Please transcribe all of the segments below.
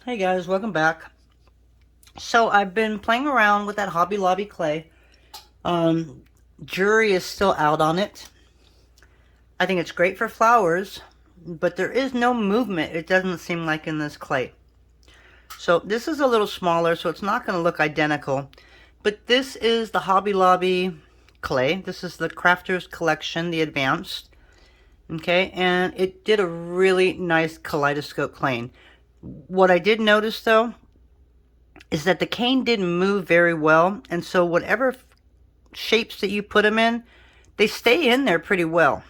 Hey guys, welcome back. So I've been playing around with that Hobby Lobby clay. Um, Jury is still out on it. I think it's great for flowers, but there is no movement, it doesn't seem like, in this clay. So this is a little smaller, so it's not going to look identical. But this is the Hobby Lobby clay. This is the Crafters Collection, the Advanced. Okay, and it did a really nice kaleidoscope claying. What I did notice though is that the cane didn't move very well, and so whatever shapes that you put them in, they stay in there pretty well.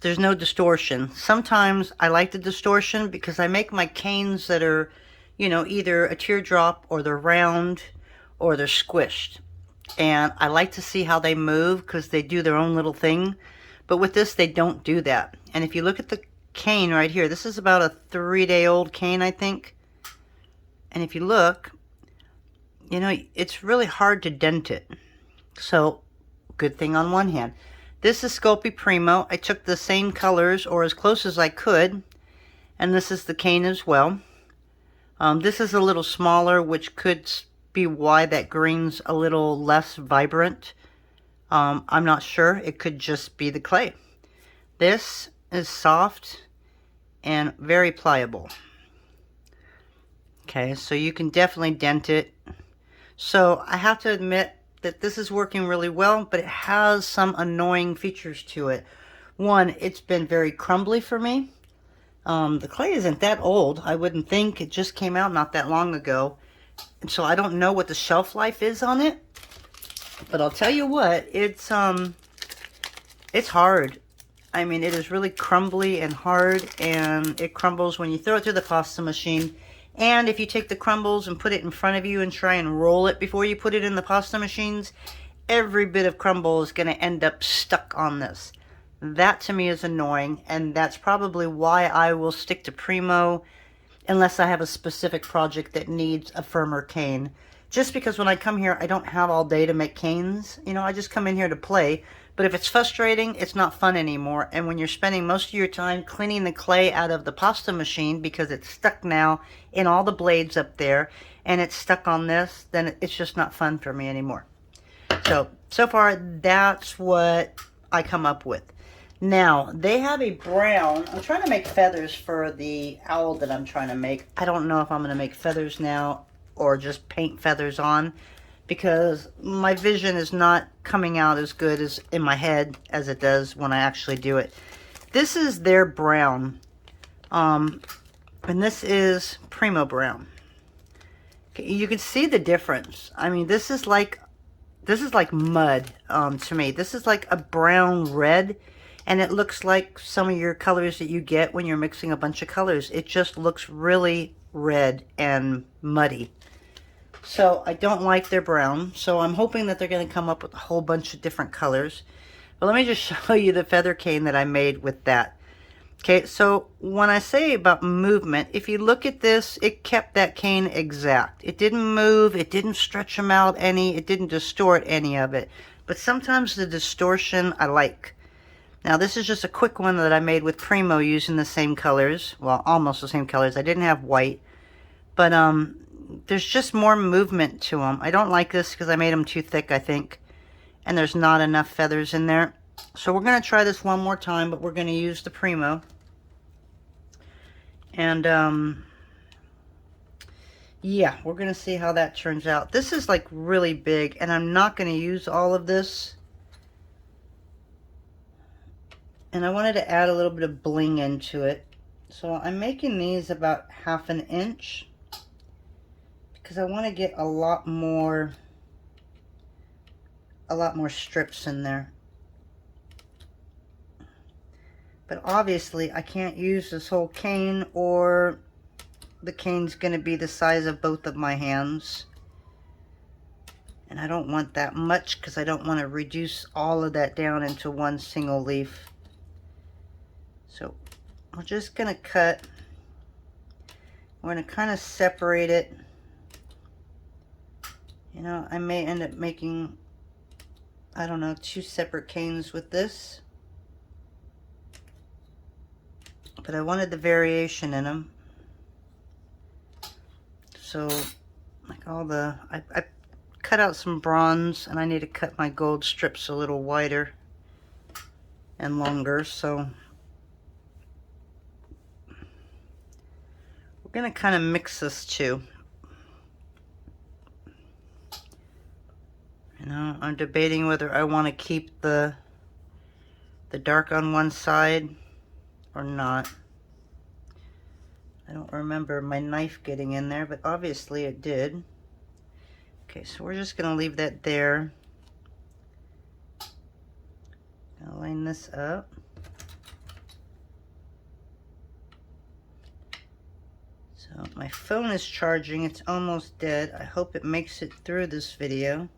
There's no distortion. Sometimes I like the distortion because I make my canes that are, either a teardrop or they're round or they're squished. And I like to see how they move because they do their own little thing. But with this, they don't do that. And if you look at the cane right here, this is about a 3-day-old cane, I think. And if you look, it's really hard to dent it. So, good thing on one hand. This is Sculpey Primo. I took the same colors, or as close as I could. And this is the cane as well. This is a little smaller, which could be why that green's a little less vibrant. I'm not sure. It could just be the clay. This is soft and very pliable. Okay, so you can definitely dent it. So I have to admit that this is working really well, but it has some annoying features to it. One, it's been very crumbly for me. The clay isn't that old, I wouldn't think. It just came out not that long ago. And so I don't know what the shelf life is on it. But I'll tell you what, it's hard. I mean, it is really crumbly and hard, and it crumbles when you throw it through the pasta machine. And if you take the crumbles and put it in front of you and try and roll it before you put it in the pasta machines, every bit of crumble is going to end up stuck on this. That to me is annoying, and that's probably why I will stick to Primo unless I have a specific project that needs a firmer cane. Just because when I come here, I don't have all day to make canes. I just come in here to play. But if it's frustrating, it's not fun anymore. And when you're spending most of your time cleaning the clay out of the pasta machine because it's stuck now in all the blades up there, and it's stuck on this, then it's just not fun for me anymore. So far, that's what I come up with. Now, they have a brown. I'm trying to make feathers for the owl that I'm trying to make. I don't know if I'm going to make feathers now or just paint feathers on, because my vision is not coming out as good as in my head as it does when I actually do it. This is their brown, and this is Primo brown. You can see the difference. I mean, this is like mud to me. This is like a brown red, and it looks like some of your colors that you get when you're mixing a bunch of colors. It just looks really red and muddy. So I don't like their brown. So I'm hoping that they're going to come up with a whole bunch of different colors. But let me just show you the feather cane that I made with that. Okay, so when I say about movement, if you look at this, it kept that cane exact. It didn't move, it didn't stretch them out any, it didn't distort any of it. But sometimes the distortion I like. Now this is just a quick one that I made with Primo using the same colors. Well, almost the same colors. I didn't have white. But there's just more movement to them. I don't like this because I made them too thick, I think. And there's not enough feathers in there. So we're going to try this one more time, but we're going to use the Primo. And yeah, we're going to see how that turns out. This is like really big, and I'm not going to use all of this. And I wanted to add a little bit of bling into it. So I'm making these about 1/2 inch because I want to get a lot more strips in there. But obviously I can't use this whole cane, or the cane's going to be the size of both of my hands. And I don't want that much because I don't want to reduce all of that down into one single leaf. So we're just going to cut. We're going to kind of separate it. I may end up making, I don't know, 2 separate canes with this. But I wanted the variation in them. So like all the, I cut out some bronze, and I need to cut my gold strips a little wider and longer. So we're gonna kind of mix this too. You know, I'm debating whether I want to keep the dark on one side or not. I don't remember my knife getting in there, but obviously it did. Okay, so we're just gonna leave that there. Gonna line this up. So my phone is charging, it's almost dead. I hope it makes it through this video.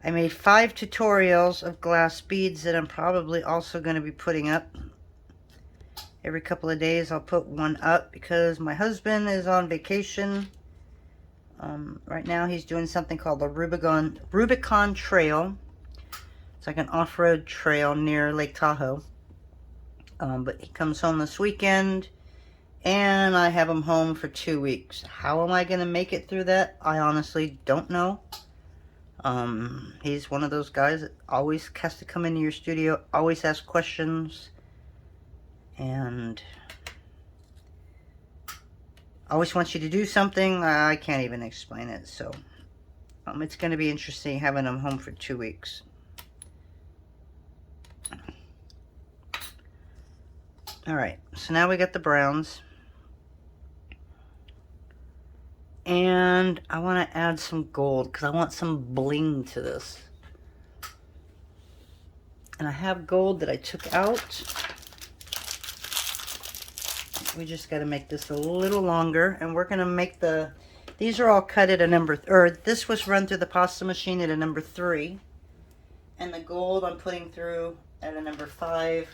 I made 5 tutorials of glass beads that I'm probably also going to be putting up. Every couple of days I'll put one up because my husband is on vacation. Right now he's doing something called the Rubicon Trail. It's like an off-road trail near Lake Tahoe. But he comes home this weekend and I have him home for 2 weeks. How am I going to make it through that? I honestly don't know. He's one of those guys that always has to come into your studio, always ask questions, and always wants you to do something. I can't even explain it. So it's going to be interesting having him home for 2 weeks. Alright, so now we got the browns. And I want to add some gold because I want some bling to this. And I have gold that I took out. We just got to make this a little longer. And we're going to make these are all cut at a number, or this was run through the pasta machine at a number 3. And the gold I'm putting through at a number 5.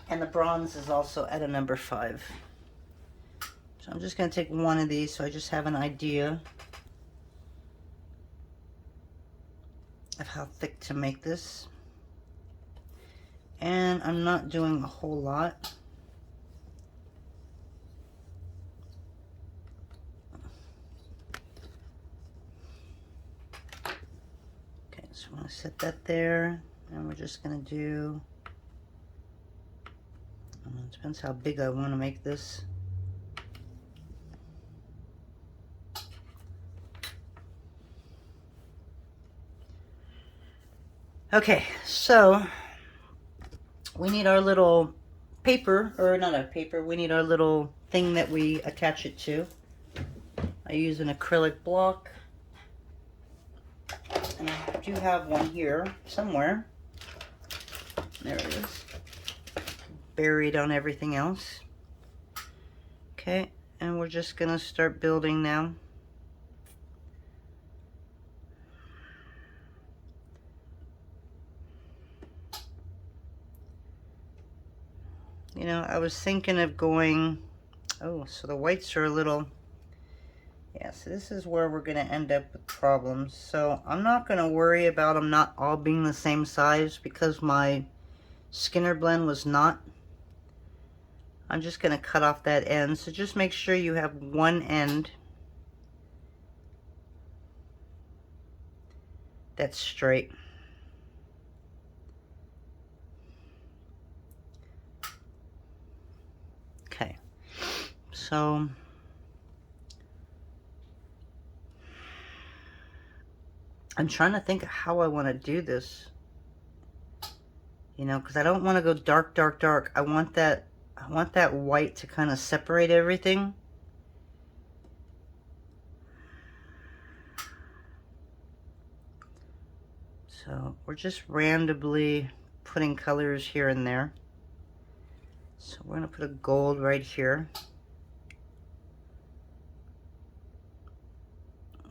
And the bronze is also at a number 5. So I'm just going to take one of these so I just have an idea of how thick to make this. And I'm not doing a whole lot. Okay, so I'm going to set that there. And we're just going to do, it depends how big I want to make this. Okay, so we need our little paper, or not a paper, we need our little thing that we attach it to. I use an acrylic block, and I do have one here somewhere. There it is, buried on everything else. Okay, and we're just gonna start building now. You know, I was thinking of going, oh, so the whites are a little, yeah, so this is where we're going to end up with problems. So I'm not going to worry about them not all being the same size because my Skinner blend was not. I'm just going to cut off that end. So just make sure you have one end that's straight. Okay, so I'm trying to think of how I want to do this, you know, because I don't want to go dark, dark, dark. I want that white to kind of separate everything. So we're just randomly putting colors here and there. So we're going to put a gold right here.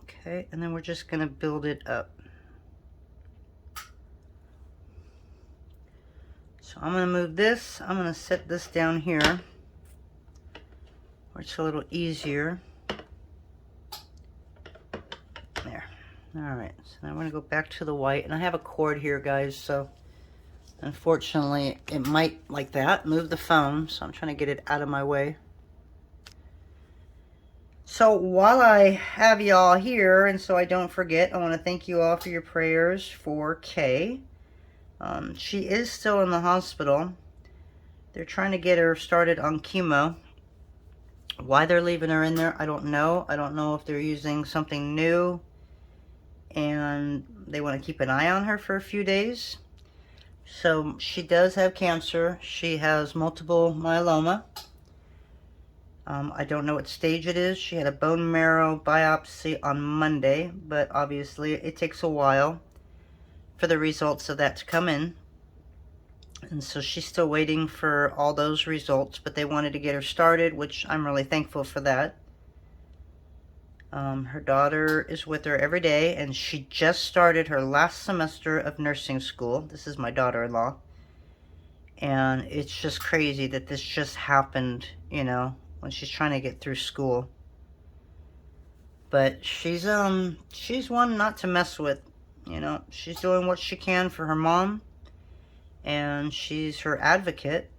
Okay, and then we're just going to build it up. So I'm going to move this. I'm going to set this down here where it's a little easier. There. Alright, so now we're going to go back to the white. And I have a cord here, guys, so unfortunately, it might, like that, move the phone, so I'm trying to get it out of my way. So while I have y'all here, and so I don't forget, I want to thank you all for your prayers for Kay. She is still in the hospital. They're trying to get her started on chemo. Why they're leaving her in there, I don't know. I don't know if they're using something new and they want to keep an eye on her for a few days. So she does have cancer. She has multiple myeloma. I don't know what stage it is. She had a bone marrow biopsy on Monday, but obviously it takes a while for the results of that to come in. And so she's still waiting for all those results, but they wanted to get her started, which I'm really thankful for that. Her daughter is with her every day, and she just started her last semester of nursing school. This is my daughter-in-law. And it's just crazy that this just happened, you know, when she's trying to get through school. But she's one not to mess with, you know. She's doing what she can for her mom, and she's her advocate.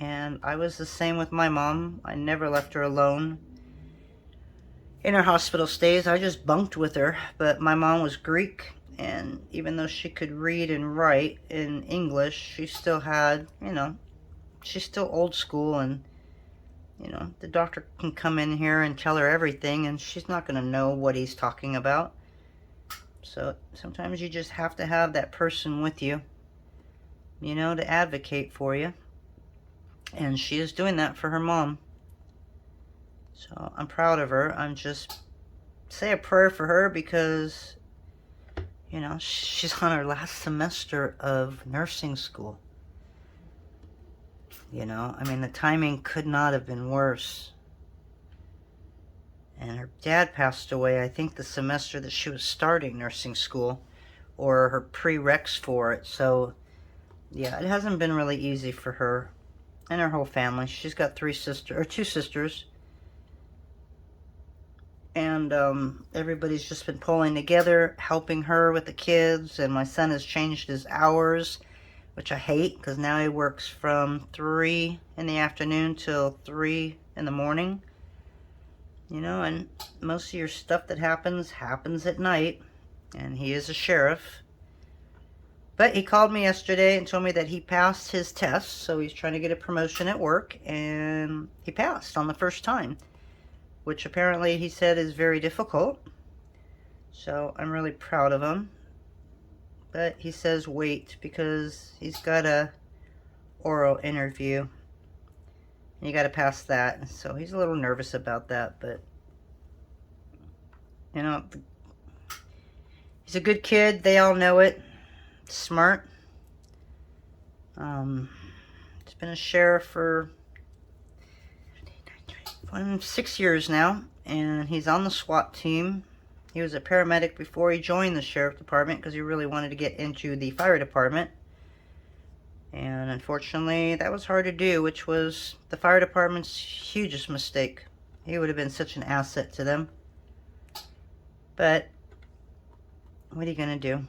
And I was the same with my mom. I never left her alone in her hospital stays. I just bunked with her. But my mom was Greek, and even though she could read and write in English, she still had, you know, she's still old school, and you know, the doctor can come in here and tell her everything, and she's not going to know what he's talking about. So sometimes you just have to have that person with you, you know, to advocate for you. And she is doing that for her mom. So I'm proud of her. I'm just say a prayer for her because, you know, she's on her last semester of nursing school. You know, I mean, the timing could not have been worse. And her dad passed away, I think, the semester that she was starting nursing school, or her prereqs for it. So, yeah, it hasn't been really easy for her and her whole family. She's got two sisters. And everybody's just been pulling together, helping her with the kids. And my son has changed his hours, which I hate, because now he works from 3 in the afternoon till 3 in the morning. You know, and most of your stuff that happens at night. And he is a sheriff. But he called me yesterday and told me that he passed his test. So he's trying to get a promotion at work. And he passed on the first time, which apparently he said is very difficult. So I'm really proud of him. But he says wait, because he's got a oral interview. And you got to pass that. So he's a little nervous about that. But, you know, he's a good kid. They all know it. Smart. He's been a sheriff for 6 years now. And he's on the SWAT team. He was a paramedic before he joined the sheriff department because he really wanted to get into the fire department. And unfortunately, that was hard to do, which was the fire department's hugest mistake. He would have been such an asset to them. But what are you going to do?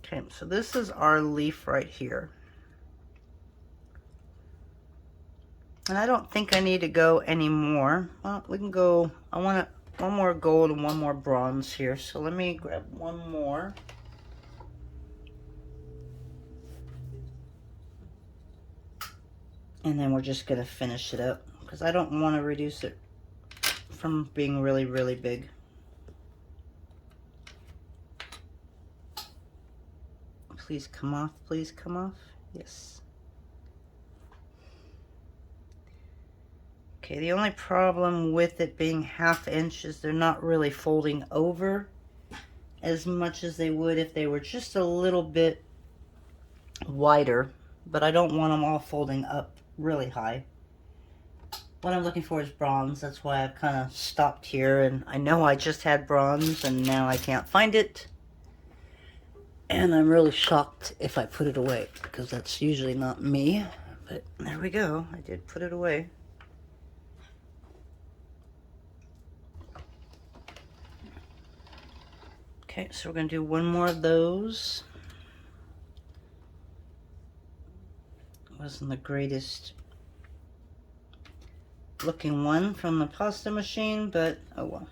Okay, so this is our leaf right here. And I don't think I need to go anymore. Well, we can go, I want one more gold and one more bronze here. So let me grab one more. And then we're just going to finish it up, because I don't want to reduce it from being really, really big. Please come off, please come off. Yes. Okay, the only problem with it being 1/2 inch is they're not really folding over as much as they would if they were just a little bit wider. But I don't want them all folding up really high. What I'm looking for is bronze. That's why I've kind of stopped here. And I know I just had bronze and now I can't find it. And I'm really shocked if I put it away, because that's usually not me. But there we go. I did put it away. Okay, so we're going to do one more of those. Wasn't the greatest looking one from the pasta machine, but oh well.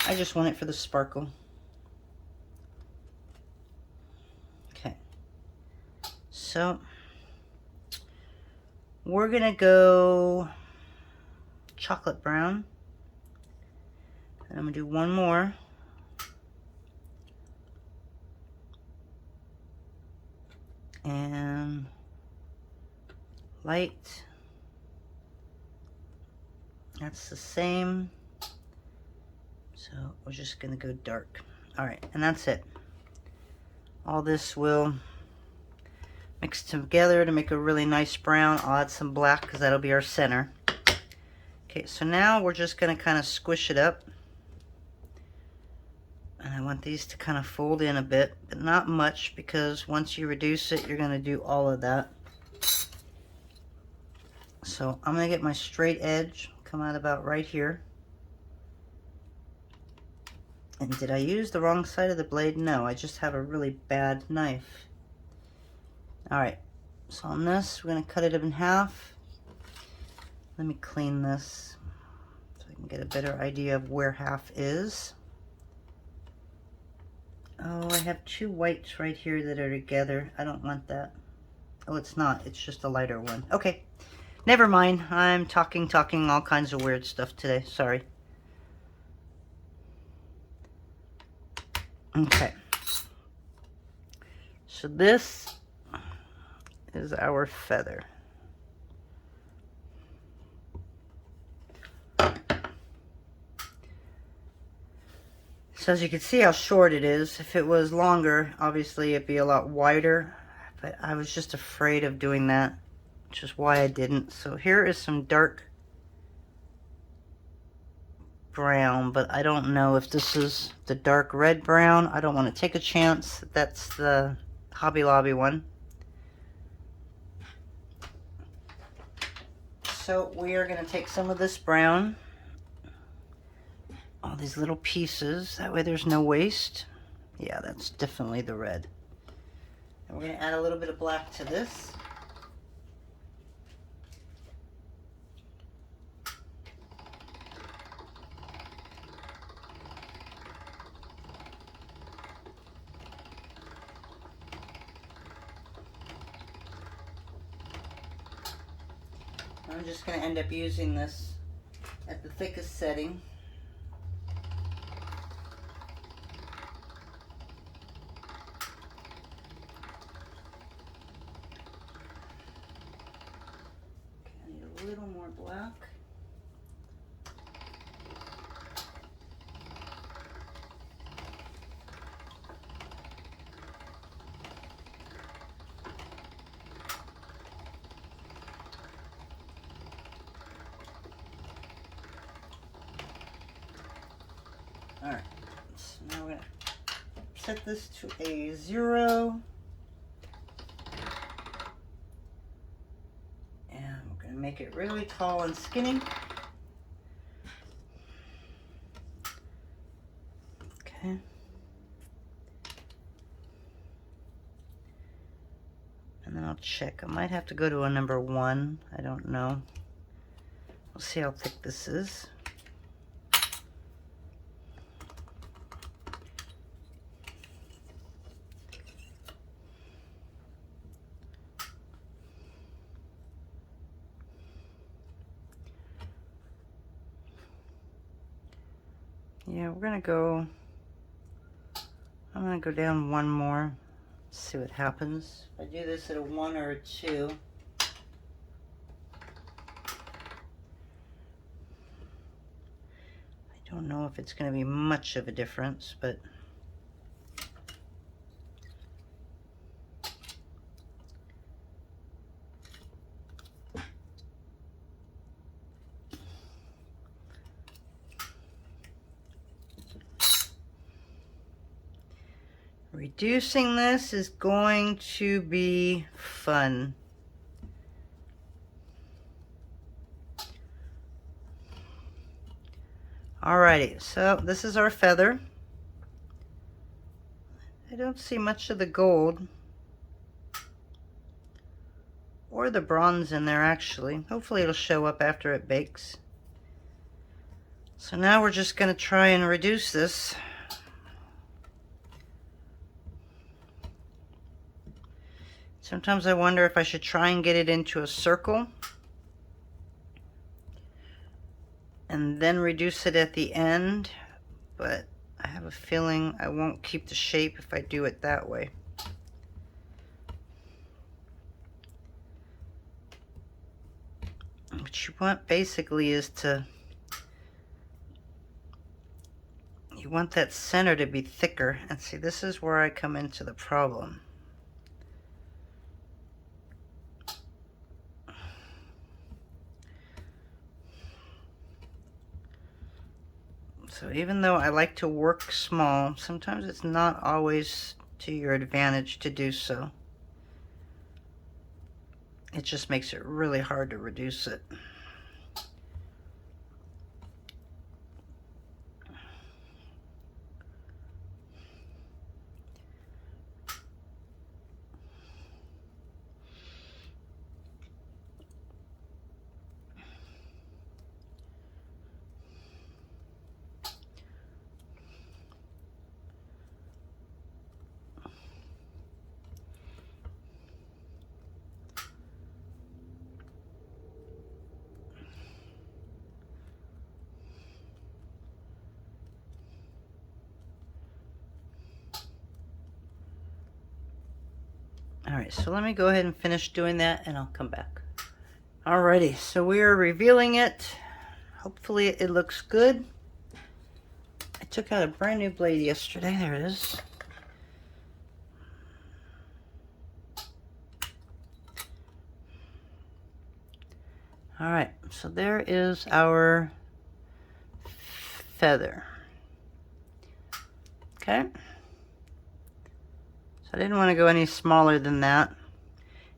I just want it for the sparkle. Okay. So we're gonna go chocolate brown. And I'm gonna do one more. And light. That's the same. So we're just gonna go dark. All right, and that's it. All this will mix together to make a really nice brown. I'll add some black because that'll be our center. Okay, so now we're just gonna kind of squish it up. And I want these to kind of fold in a bit, but not much, because once you reduce it, you're gonna do all of that. So I'm gonna get my straight edge, come out about right here. And did I use the wrong side of the blade? No, I just have a really bad knife. All right, so on this, we're gonna cut it in half. Let me clean this so I can get a better idea of where half is. Oh, I have two whites right here that are together. I don't want that. Oh, it's not. It's just a lighter one. Okay, never mind. I'm talking all kinds of weird stuff today. Sorry. Okay. So this is our feather. So as you can see how short it is. If it was longer, obviously it'd be a lot wider, but I was just afraid of doing that, which is why I didn't. So here is some dark brown, but I don't know if this is the dark red brown. I don't want to take a chance that that's the Hobby Lobby one. So we are going to take some of this brown, all these little pieces, that way there's no waste. Yeah, that's definitely the red. And we're going to add a little bit of black to this. I'm just going to end up using this at the thickest setting. A little more black. All right, so now we're going to set this to a 0. Make it really tall and skinny. Okay. And then I'll check. I might have to go to a number 1. I don't know. We'll see how thick this is. Yeah, we're gonna go, I'm gonna go down one more, see what happens. If I do this at a 1 or a 2, I don't know if it's gonna be much of a difference, but reducing this is going to be fun. Alrighty, so this is our feather. I don't see much of the gold or the bronze in there actually. Hopefully it'll show up after it bakes. So now we're just going to try and reduce this. Sometimes I wonder if I should try and get it into a circle and then reduce it at the end, but I have a feeling I won't keep the shape if I do it that way. What you want basically is you want that center to be thicker. And see, this is where I come into the problem. So even though I like to work small, sometimes it's not always to your advantage to do so. It just makes it really hard to reduce it. Alright, so let me go ahead and finish doing that and I'll come back. Alrighty, so we are revealing it. Hopefully it looks good. I took out a brand new blade yesterday. There it is. Alright, so there is our feather. Okay. I didn't want to go any smaller than that,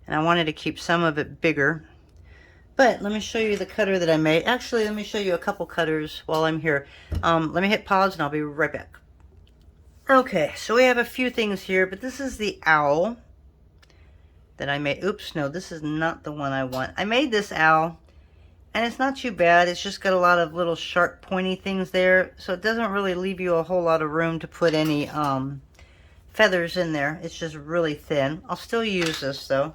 and I wanted to keep some of it bigger. But let me show you the cutter that I made. Actually, let me show you a couple cutters while I'm here. Let me hit pause and I'll be right back. Okay, so we have a few things here, but this is the owl that I made. Oops, no, this is not the one I want. I made this owl, and it's not too bad. It's just got a lot of little sharp, pointy things there, so it doesn't really leave you a whole lot of room to put any feathers in there. It's just really thin. I'll still use this though.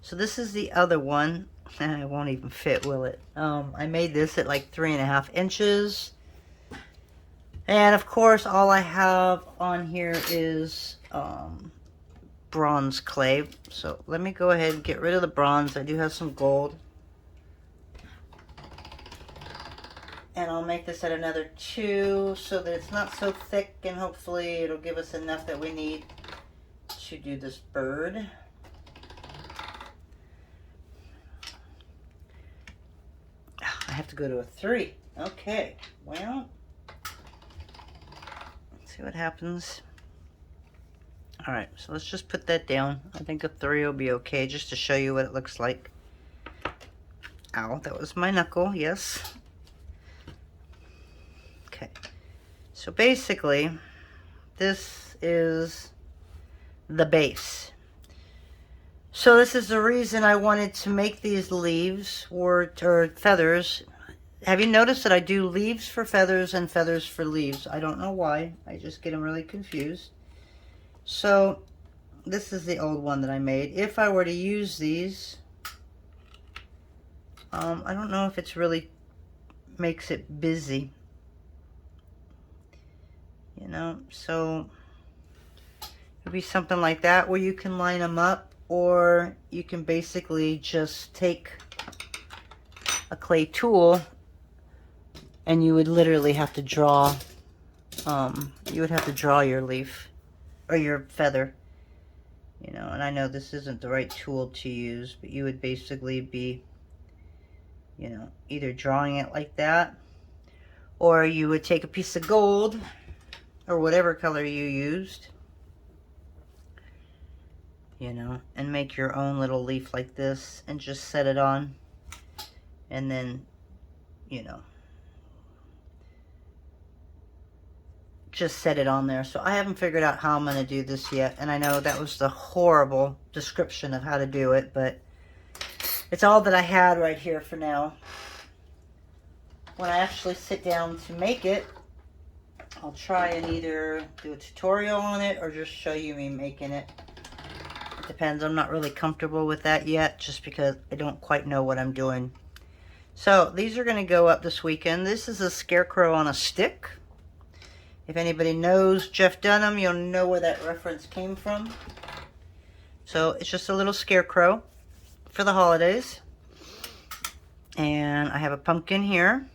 So this is the other one. It won't even fit, will it? I made this at like 3.5 inches. And of course, all I have on here is bronze clay. So let me go ahead and get rid of the bronze. I do have some gold. And I'll make this at another 2 so that it's not so thick, and hopefully it'll give us enough that we need to do this bird. I have to go to a 3. Okay, well, let's see what happens. Alright, so let's just put that down. I think a 3 will be okay, just to show you what it looks like. Ow, that was my knuckle, yes. Okay, so basically, this is the base. So this is the reason I wanted to make these leaves or feathers. Have you noticed that I do leaves for feathers and feathers for leaves? I don't know why. I just get them really confused. So this is the old one that I made. If I were to use these, I don't know if it's really makes it busy. You know, so it'd be something like that where you can line them up, or you can basically just take a clay tool and you would literally have to draw, your leaf or your feather, you know. And I know this isn't the right tool to use, but you would basically be, you know, either drawing it like that, or you would take a piece of gold or whatever color you used, you know, and make your own little leaf like this and just set it on, and then, you know, just set it on there. So I haven't figured out how I'm going to do this yet, and I know that was the horrible description of how to do it, but It's all that I had right here for now. When I actually sit down to make it, I'll try and either do a tutorial on it or just show you me making it. It depends. I'm not really comfortable with that yet, just because I don't quite know what I'm doing. So these are going to go up this weekend. This is a scarecrow on a stick. If anybody knows Jeff Dunham, you'll know where that reference came from. So it's just a little scarecrow for the holidays. And I have a pumpkin here.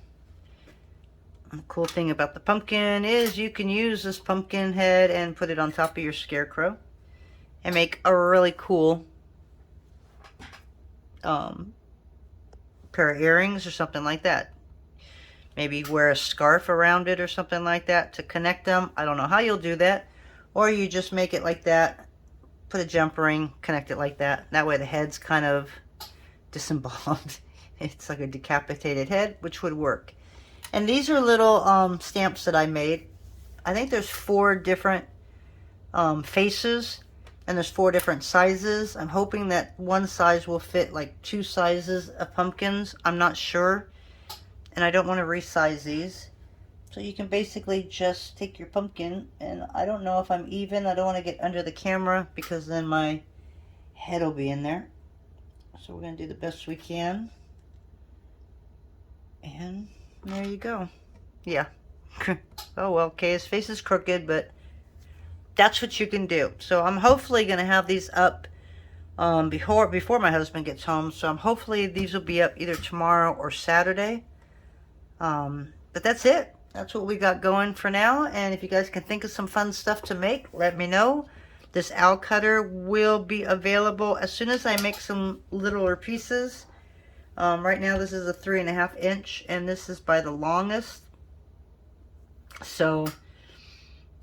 The cool thing about the pumpkin is you can use this pumpkin head and put it on top of your scarecrow and make a really cool pair of earrings or something like that. Maybe wear a scarf around it or something like that to connect them. I don't know how you'll do that. Or you just make it like that, put a jump ring, connect it like that. That way the head's kind of disemboweled. It's like a decapitated head, which would work. And these are little stamps that I made. I think there's 4 different faces, and there's 4 different sizes. I'm hoping that one size will fit like 2 sizes of pumpkins. I'm not sure, and I don't want to resize these. So you can basically just take your pumpkin, and I don't know if I'm even. I don't want to get under the camera because then my head will be in there. So we're going to do the best we can. And there you go. Yeah. Oh well, okay, his face is crooked, but that's what you can do. So I'm hopefully going to have these up before my husband gets home. So I'm hopefully these will be up either tomorrow or Saturday. But that's it. That's what we got going for now. And if you guys can think of some fun stuff to make, let me know. This owl cutter will be available as soon as I make some littler pieces. Right now this is a 3.5 inch, and this is by the longest. So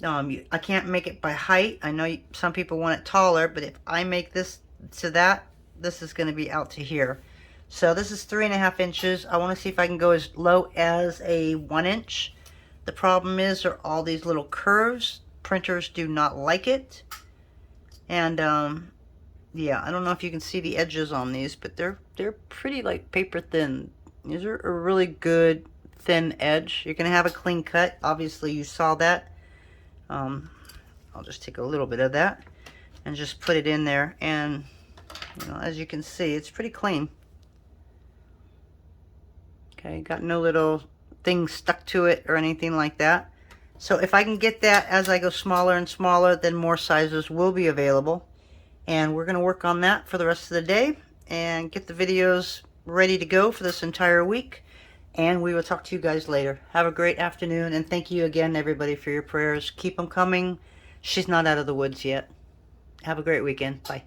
I can't make it by height. I know some people want it taller, but if I make this to that, this is going to be out to here. So this is 3.5 inches. I want to see if I can go as low as a 1 inch. The problem is there are all these little curves. Printers do not like it. And yeah, I don't know if you can see the edges on these, but they're pretty like paper thin. These are a really good thin edge. You're gonna have a clean cut. Obviously you saw that. I'll just take a little bit of that and just put it in there, and you know, as you can see, it's pretty clean. Okay, got no little things stuck to it or anything like that. So if I can get that as I go smaller and smaller, then more sizes will be available. And we're going to work on that for the rest of the day and get the videos ready to go for this entire week. And we will talk to you guys later. Have a great afternoon, and thank you again, everybody, for your prayers. Keep them coming. She's not out of the woods yet. Have a great weekend. Bye.